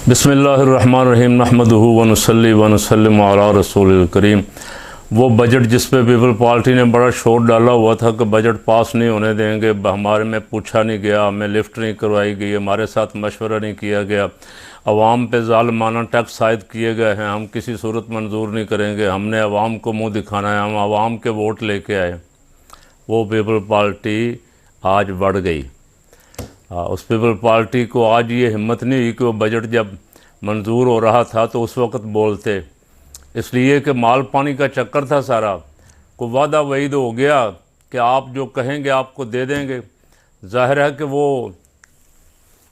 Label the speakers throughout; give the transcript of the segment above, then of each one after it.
Speaker 1: बिस्मिल्लाहिर्रहमानिर्रहीम नहमदुहु व नुसल्ली व नुसल्लिमु अला रसूलिल करीम। वो बजट जिस पे पीपल पार्टी ने बड़ा शोर डाला हुआ था कि बजट पास नहीं होने देंगे, हमारे में पूछा नहीं गया, हमें लिफ्ट नहीं करवाई गई, हमारे साथ मशवरा नहीं किया गया, अवाम पे ज़ालिमाना टैक्स आयद किए गए हैं, हम किसी सूरत मंजूर नहीं करेंगे, हमने अवाम को मुँह दिखाना है, हम अवाम के वोट लेके आए। वो पीपल पार्टी आज बढ़ गई। उस पीपल पार्टी को आज ये हिम्मत नहीं हुई कि वो बजट जब मंजूर हो रहा था तो उस वक्त बोलते, इसलिए कि माल पानी का चक्कर था सारा। को वादा वईद हो गया कि आप जो कहेंगे आपको दे देंगे। जाहिर है कि वो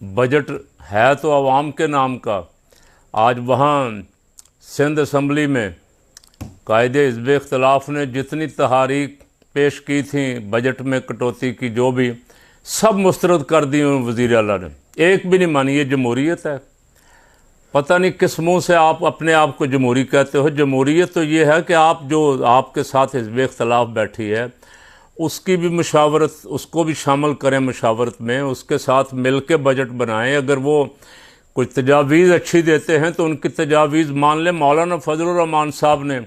Speaker 1: बजट है तो आवाम के नाम का। आज वहाँ सिंध असम्बली में कायदे हिज़्ब इख्तिलाफ़ ने जितनी तहारीक पेश की थी बजट में कटौती की, जो भी सब मुस्तरद कर दी वज़ीर आला ने, एक भी नहीं मानी। ये जमहूरियत है? पता नहीं किस मुँह से आप अपने आप को जमहूरी कहते हो। जमहूरियत तो ये है कि आप जो आपके साथ हिज़्ब इख्तिलाफ़ बैठी है उसकी भी मशावरत, उसको भी शामिल करें मशावरत में, उसके साथ मिल के बजट बनाएं। अगर वो कुछ तजावीज़ अच्छी देते हैं तो उनकी तजावीज़ मान लें। मौलाना फजलुर रहमान साहब ने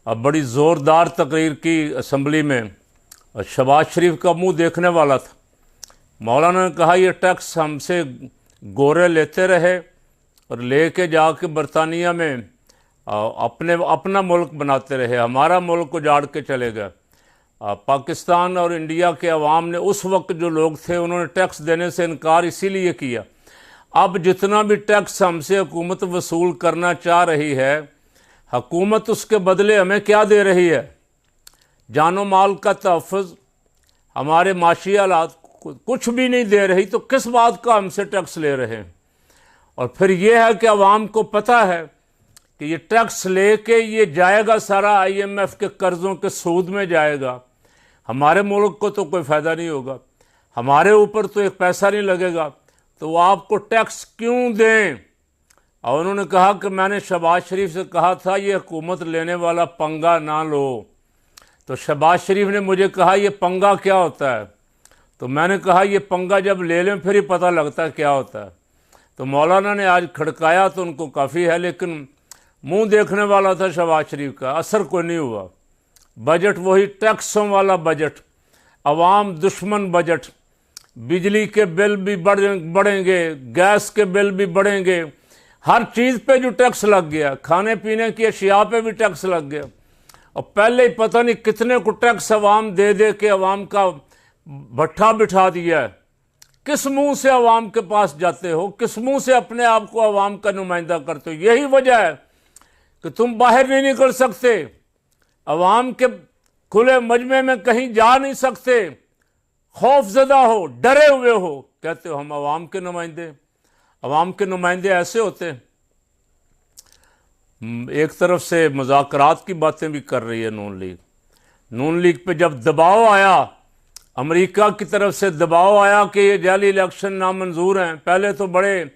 Speaker 1: बड़ी ज़ोरदार तकरीर की असम्बली में, शहबाज शरीफ का मुँह देखने वाला था। मौलाना ने कहा ये टैक्स हमसे गोरे लेते रहे और लेके जाके बरतानिया में अपना मुल्क बनाते रहे, हमारा मुल्क उजाड़ के चले गए। पाकिस्तान और इंडिया के अवाम ने उस वक्त जो लोग थे उन्होंने टैक्स देने से इनकार इसीलिए किया। अब जितना भी टैक्स हमसे हुकूमत वसूल करना चाह रही है, हुकूमत उसके बदले हमें क्या दे रही है? जानो माल का तहफ़्फ़ुज़, हमारे माशी हालात कुछ भी नहीं दे रही, तो किस बात का हमसे टैक्स ले रहे हैं? और फिर यह है कि अवाम को पता है कि ये टैक्स लेके ये जाएगा सारा IMF के कर्ज़ों के सूद में जाएगा, हमारे मुल्क को तो कोई फ़ायदा नहीं होगा, हमारे ऊपर तो एक पैसा नहीं लगेगा, तो वो आपको टैक्स क्यों दें? और उन्होंने कहा कि मैंने शहबाज शरीफ से कहा था ये हुकूमत लेने वाला पंगा ना लो। तो शहबाज शरीफ ने मुझे कहा ये पंगा क्या होता है? तो मैंने कहा ये पंगा जब ले लें फिर ही पता लगता है क्या होता है। तो मौलाना ने आज खड़काया तो उनको काफ़ी है, लेकिन मुंह देखने वाला था शहबाज शरीफ का, असर कोई नहीं हुआ। बजट वही टैक्सों वाला बजट, अवाम दुश्मन बजट। बिजली के बिल भी बढ़ेंगे, गैस के बिल भी बढ़ेंगे, हर चीज़ पे जो टैक्स लग गया, खाने पीने की अशिया पे भी टैक्स लग गया। और पहले ही पता नहीं कितने को टैक्स अवाम दे दे के अवाम का भट्ठा बिठा दिया है। किस मुंह से अवाम के पास जाते हो? किस मुंह से अपने आप को अवाम का नुमाइंदा करते हो? यही वजह है कि तुम बाहर नहीं निकल सकते, अवाम के खुले मजमे में कहीं जा नहीं सकते, खौफजदा हो, डरे हुए हो, कहते हो हम अवाम के नुमाइंदे। अवाम के नुमाइंदे ऐसे होते हैं। एक तरफ से मुज़ाकरात की बातें भी कर रही है नून लीग। नून लीग पे जब दबाव आया, अमेरिका की तरफ से दबाव आया कि ये जाली इलेक्शन नामंजूर हैं, पहले तो बड़े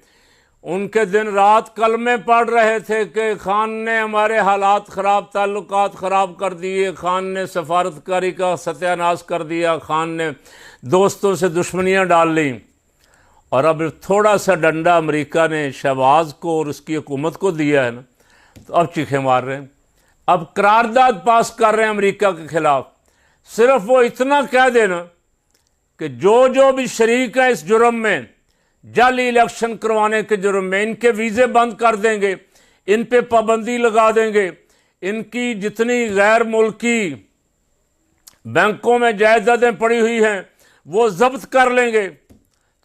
Speaker 1: उनके दिन रात कलमे पढ़ रहे थे कि खान ने हमारे हालात ख़राब, ताल्लुकात ख़राब कर दिए, खान ने सफारतकारी का सत्यानाश कर दिया, खान ने दोस्तों से दुश्मनियां डाल ली। और अब थोड़ा सा डंडा अमेरिका ने शहबाज को और उसकी हुकूमत को दिया है ना, तो अब चीखें मार रहे हैं। अब करारदाद पास कर रहे हैं अमेरिका के ख़िलाफ़। सिर्फ वो इतना कह देना कि जो भी शरीक है इस जुर्म में, जाली इलेक्शन करवाने के जुर्म में, इनके वीज़े बंद कर देंगे, इन पे पाबंदी लगा देंगे, इनकी जितनी गैर मुल्की बैंकों में जायदादें पड़ी हुई हैं वो जब्त कर लेंगे।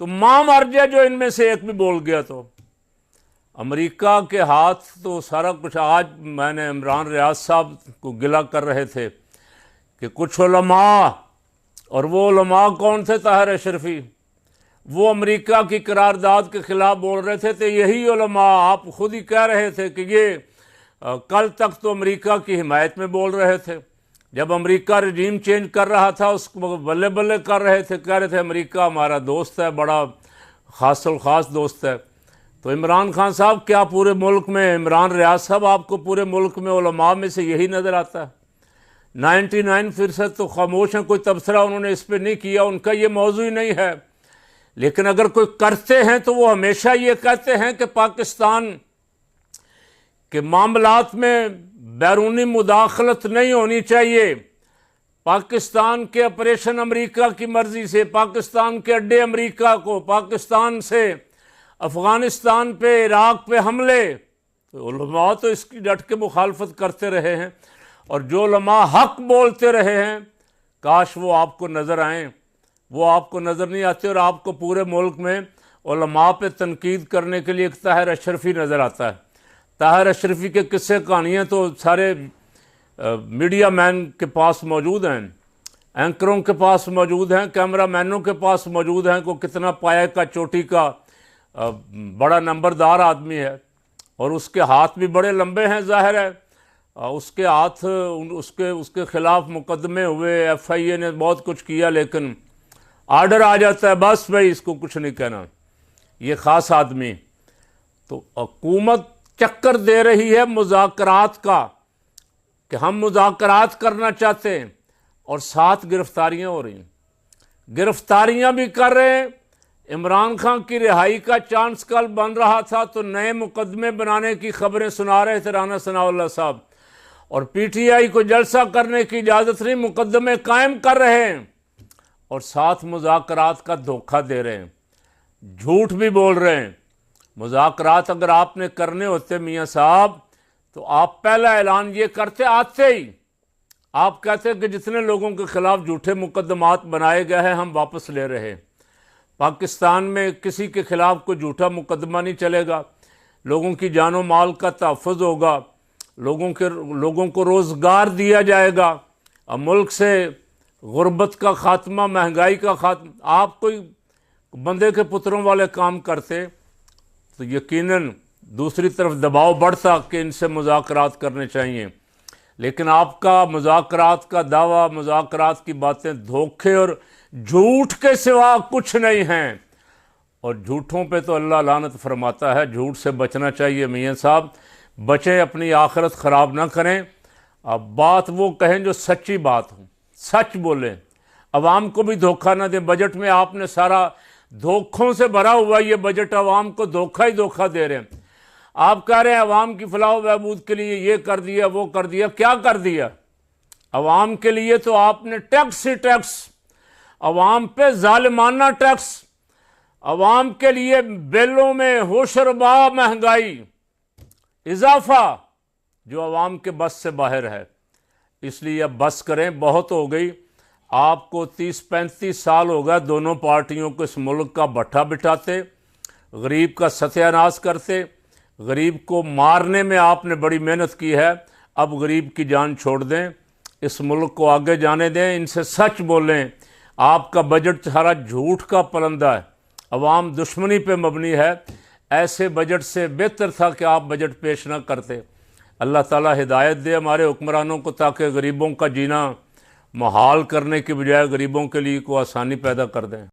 Speaker 1: तो मां मर जाए जो इनमें से एक भी बोल गया तो। अमेरिका के हाथ तो सारा कुछ। आज मैंने इमरान रियाज साहब को गिला कर रहे थे कि कुछ उलमा, और वो उलमा कौन थे? ताहिर अशरफी, वो अमेरिका की करारदाद के ख़िलाफ़ बोल रहे थे। तो यही उलमा आप खुद ही कह रहे थे कि ये कल तक तो अमेरिका की हिमायत में बोल रहे थे, जब अमेरिका रजीम चेंज कर रहा था उसको बल्ले बल्ले कर रहे थे, कह रहे थे अमेरिका हमारा दोस्त है, बड़ा ख़ास दोस्त है। तो इमरान खान साहब, क्या पूरे मुल्क में, इमरान रियाज साहब, आपको पूरे मुल्क में उलमा में से यही नज़र आता है? 99% तो खामोश हैं, कोई तबसरा उन्होंने इस पर नहीं किया, उनका ये मौजू ही नहीं है। लेकिन अगर कोई करते हैं तो वो हमेशा ये कहते हैं कि पाकिस्तान के मामलात में बैरूनी मुदाखलत नहीं होनी चाहिए, पाकिस्तान के ऑपरेशन अमेरिका की मर्ज़ी से, पाकिस्तान के अड्डे अमेरिका को, पाकिस्तान से अफ़गानिस्तान पे, इराक़ पे हमले, तो उलमा तो इसकी डट के मुखालफत करते रहे हैं। और जो उलमा हक बोलते रहे हैं, काश वो आपको नज़र आएँ, वो आपको नज़र नहीं आते। और आपको पूरे मुल्क में उलमा पे तनकीद करने के लिए एक ताहिर अशरफी नज़र आता है। ताहिर अशरफी के किस्से कहानियाँ तो सारे मीडिया मैन के पास मौजूद हैं, एंकरों के पास मौजूद हैं, कैमरा मैनों के पास मौजूद हैं। को कितना पाया का चोटी का बड़ा नंबरदार आदमी है और उसके हाथ भी बड़े लंबे हैं, जाहिर है। उसके हाथ उसके ख़िलाफ़ मुकदमे हुए, FIA ने बहुत कुछ किया, लेकिन आर्डर आ जाता है, बस भाई इसको कुछ नहीं कहना। ये ख़ास आदमी तो हुकूमत चक्कर दे रही है मुज़ाकरात का कि हम मुज़ाकरात करना चाहते हैं, और साथ गिरफ्तारियां हो रही हैं, गिरफ्तारियां भी कर रहे हैं। इमरान खान की रिहाई का चांस कल बन रहा था तो नए मुकदमे बनाने की खबरें सुना रहे थे राना सनाउल्लाह साहब, और PTI को जलसा करने की इजाज़त नहीं, मुकदमे कायम कर रहे हैं और साथ मुज़ाकरात का धोखा दे रहे हैं, झूठ भी बोल रहे हैं। मुज़ाकरात अगर आपने करने होते मियाँ साहब तो आप पहला ऐलान ये करते, आते ही आप कहते कि जितने लोगों के खिलाफ झूठे मुकदमात बनाए गए हैं हम वापस ले रहे हैं। पाकिस्तान में किसी के खिलाफ कोई झूठा मुकदमा नहीं चलेगा, लोगों की जानो माल का तहफ़्फ़ुज़ होगा, लोगों को रोज़गार दिया जाएगा, अब मुल्क से गुर्बत का खात्मा, महंगाई का खात्मा। आप कोई बंदे के पुत्रों वाले काम करते तो यकीनन दूसरी तरफ दबाव बढ़ता कि इनसे मुज़ाकरात करने चाहिए, लेकिन आपका मुज़ाकरात का दावा, मुज़ाकरात की बातें धोखे और झूठ के सिवा कुछ नहीं हैं। और झूठों पे तो अल्लाह लानत फरमाता है, झूठ से बचना चाहिए मियाँ साहब, बचें, अपनी आखिरत ख़राब ना करें। अब बात वो कहें जो सच्ची बात हो, सच बोलें, अवाम को भी धोखा ना दें। बजट में आपने सारा धोखों से भरा हुआ ये बजट, अवाम को धोखा ही धोखा दे रहे हैं। आप कह रहे हैं अवाम की फलाह बहबूद के लिए ये कर दिया, वो कर दिया। क्या कर दिया अवाम के लिए? तो आपने टैक्स ही टैक्स, अवाम पे जालिमाना टैक्स, अवाम के लिए बिलों में होशरबा महंगाई, इजाफा जो अवाम के बस से बाहर है। इसलिए अब बस करें, बहुत हो गई। आपको 30-35 साल हो गए दोनों पार्टियों को इस मुल्क का भट्ठा बिठाते, गरीब का सत्यानाश करते। गरीब को मारने में आपने बड़ी मेहनत की है, अब गरीब की जान छोड़ दें, इस मुल्क को आगे जाने दें, इनसे सच बोलें। आपका बजट सारा झूठ का पलंदा है, अवाम दुश्मनी पे मबनी है। ऐसे बजट से बेहतर था कि आप बजट पेश ना करते। अल्लाह ताला हिदायत दे हमारे हुक्मरानों को, ताकि गरीबों का जीना मुहाल करने के बजाय गरीबों के लिए कोई आसानी पैदा कर दें।